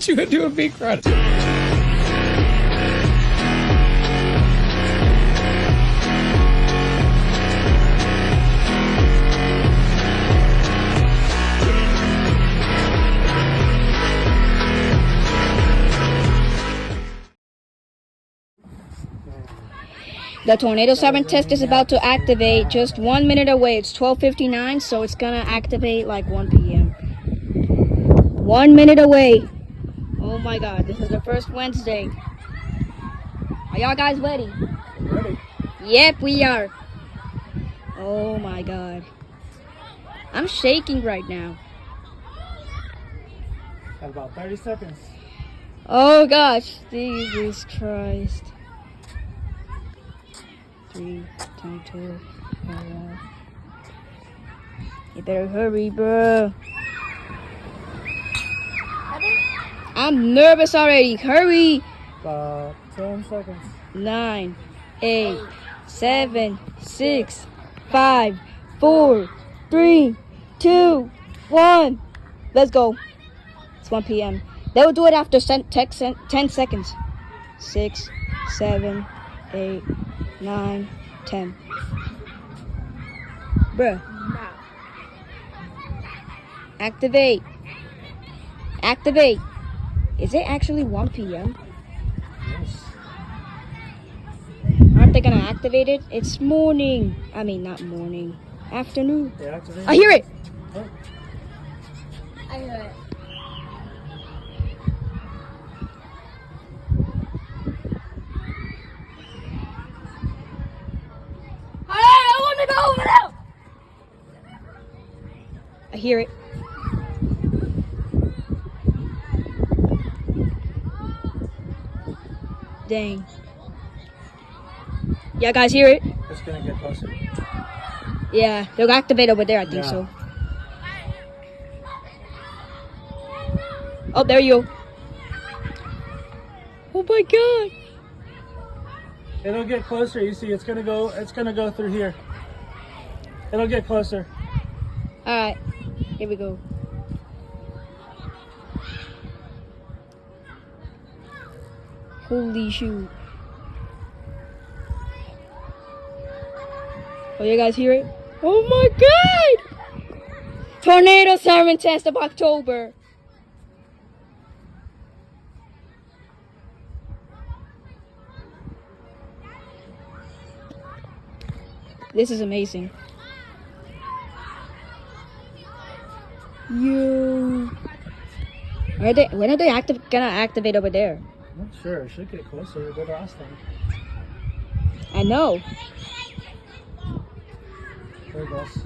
thought you would do a big run. The tornado siren test is about to activate just 1 minute away. It's 12:59, so it's gonna activate like 1 p.m. 1 minute away. Oh my god, this is the first Wednesday. Are y'all guys ready? Ready. Yep, we are. Oh my god. I'm shaking right now. Got about 30 seconds. Oh gosh, Jesus Christ. 3, 10, 12, You better hurry, bro. I'm nervous already. Hurry. About 10 seconds. 9, 8, 7, 6, 5, 4, 3, 2, 1. Let's go. It's 1 p.m. They will do it after 10 seconds. 6, 7, 8, 9, 10. Bruh. Activate. Activate. Is it actually 1 p.m.? Yes. Aren't they gonna activate it? It's morning. I mean, not morning. Afternoon. They activate I hear it. Oh. I hear it. I want to go over there. I hear it. Dang. Yeah, guys, hear it? It's gonna get closer. Yeah, they'll activate over there, I think Yeah. so. Oh, there you go. Oh my god. It'll get closer. You see, it's gonna go through here. It'll get closer. Alright, here we go. Holy shoot. Oh, you guys hear it? Oh my god! Tornado siren test of October. This is amazing. Yo. When are they gonna activate over there? I'm not sure. It should get closer than last time. I know. There it goes.